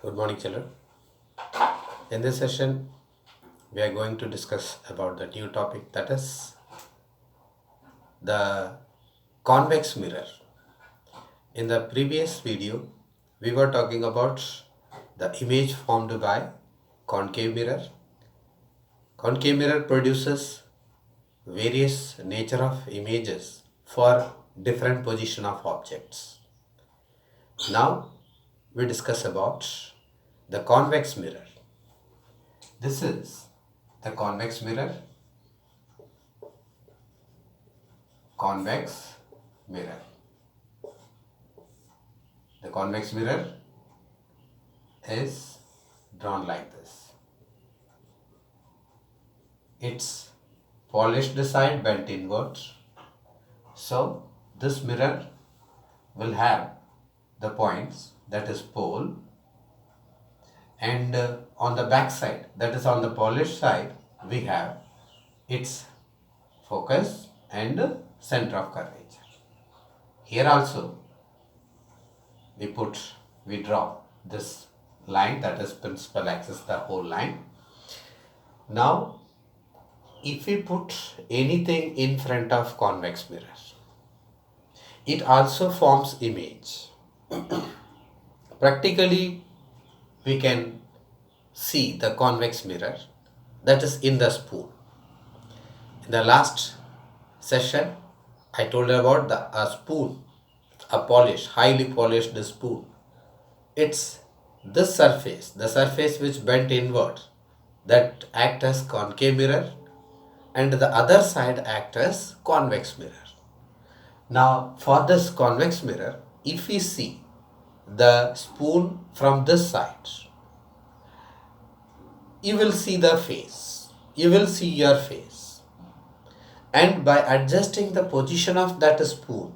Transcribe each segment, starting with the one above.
Good morning, children. In this session, we are going to discuss about the new topic, that is the convex mirror. In the previous video, we were talking about the image formed by concave mirror. Concave mirror produces various nature of images for different position of objects. Now, we discuss about the convex mirror. This is the convex mirror. Convex mirror. The convex mirror is drawn like this. Its polished side bent inward. So this mirror will have the points, that is pole, and on the back side, that is on the polished side, we have its focus and center of curvature. Here also we draw this line, that is principal axis, the whole line. Now if we put anything in front of convex mirror, it also forms image. Practically we can see the convex mirror, that is in the spoon. In the last session, I told about a spoon, a highly polished spoon. It's this surface, the surface which bent inward, that act as concave mirror, and the other side act as convex mirror. Now for this convex mirror, if we see the spoon from this side, you will see the face, you will see your face, and by adjusting the position of that spoon,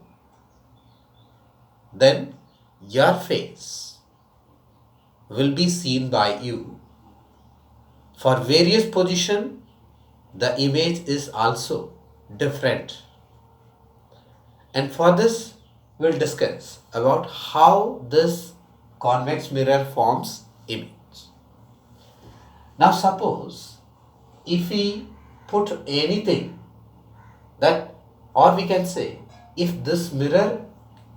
then your face will be seen by you. For various position, the image is also different, and for this we'll discuss about how this convex mirror forms image. Now suppose if we put anything that, or we can say, if this mirror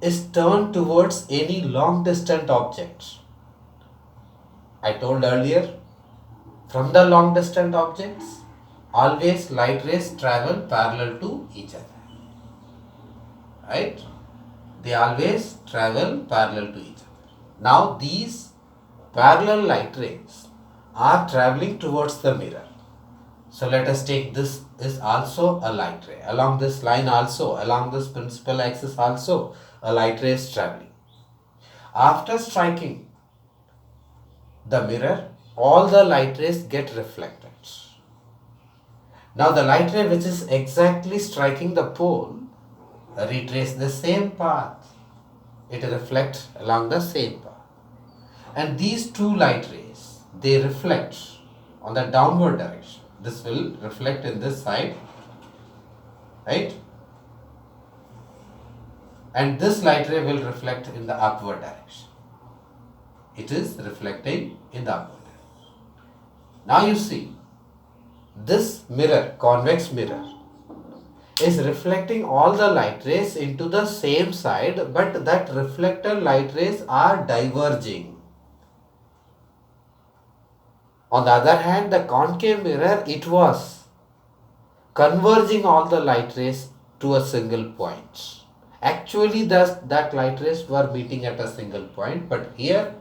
is turned towards any long distant object, I told earlier, from the long distant objects, always light rays travel parallel to each other. Right? They always travel parallel to each other. Now these parallel light rays are traveling towards the mirror. So let us take this is also a light ray. Along this line also, along this principal axis also, a light ray is traveling. After striking the mirror, all the light rays get reflected. Now the light ray which is exactly striking the pole retrace the same path. It reflects along the same path. And these two light rays, they reflect on the downward direction. This will reflect in this side, right? And this light ray will reflect in the upward direction. It is reflecting in the upward direction. Now you see, this mirror, convex mirror, is reflecting all the light rays into the same side, but that reflected light rays are diverging. On the other hand, the concave mirror, it was converging all the light rays to a single point. Actually, that light rays were meeting at a single point, but here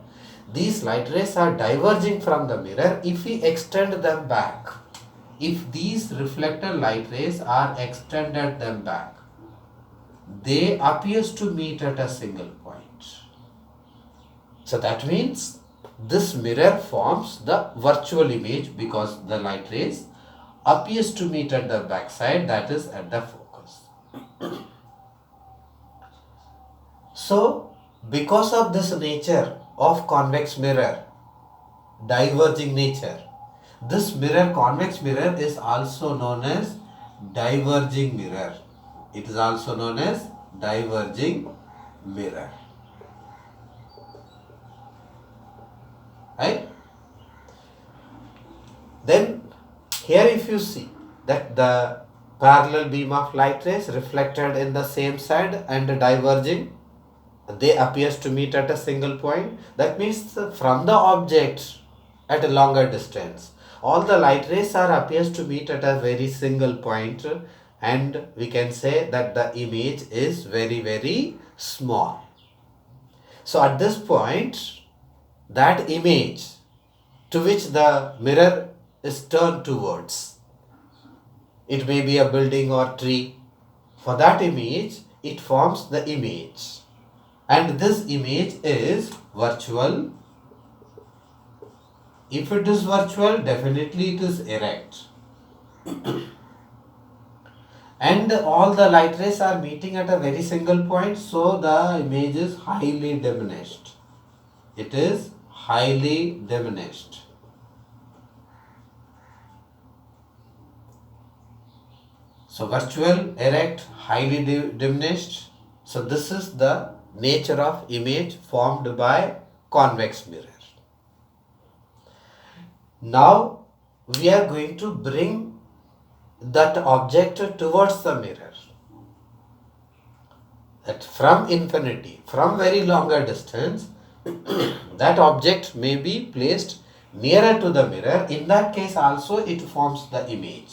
these light rays are diverging from the mirror. If we extend them back, if these reflected light rays are extended them back, they appears to meet at a single point. So that means this mirror forms the virtual image because the light rays appears to meet at the back side, that is at the focus. So because of this nature of convex mirror, diverging nature, this mirror, convex mirror, is also known as diverging mirror. It is also known as diverging mirror. right? Then here if you see that the parallel beam of light rays reflected in the same side and diverging, they appears to meet at a single point. That means from the object at a longer distance, all the light rays are appears to meet at a very single point, and we can say that the image is very small. So at this point, that image to which the mirror is turned towards, it may be a building or tree, for that image it forms the image, and this image is virtual. If it is virtual, definitely it is erect. And all the light rays are meeting at a very single point, so the image is highly diminished. It is highly diminished. So virtual, erect, highly diminished. So this is the nature of image formed by convex mirror. Now we are going to bring that object towards the mirror. That from infinity, from very longer distance, that object may be placed nearer to the mirror. In that case also it forms the image.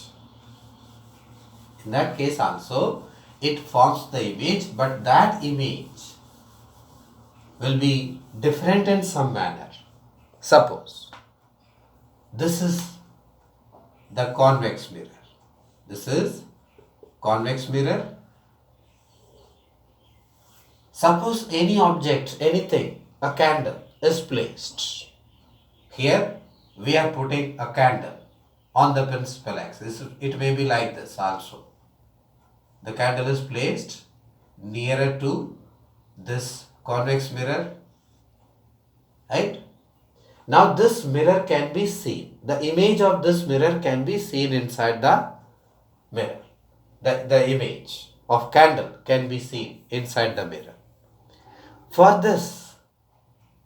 In that case also it forms the image, but that image will be different in some manner. Suppose this is the convex mirror. This is convex mirror. Suppose any object, anything, a candle is placed. Here we are putting a candle on the principal axis. It may be like this also. The candle is placed nearer to this convex mirror, right? Now this mirror can be seen. The image of this mirror can be seen inside the mirror. The image of candle can be seen inside the mirror. For this,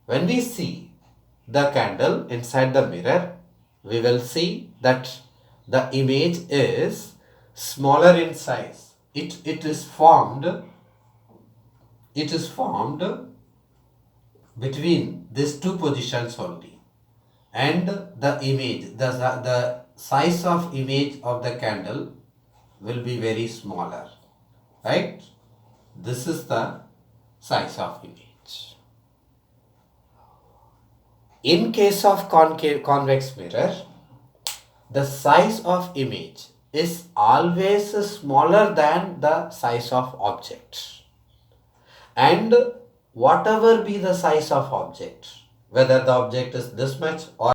when we see the candle inside the mirror, we will see that the image is smaller in size. It is formed between these two positions only, and the image, the size of image of the candle will be very smaller, right? This is the size of image. In case of convex mirror, the size of image is always smaller than the size of object. And whatever be the size of object, whether the object is this much or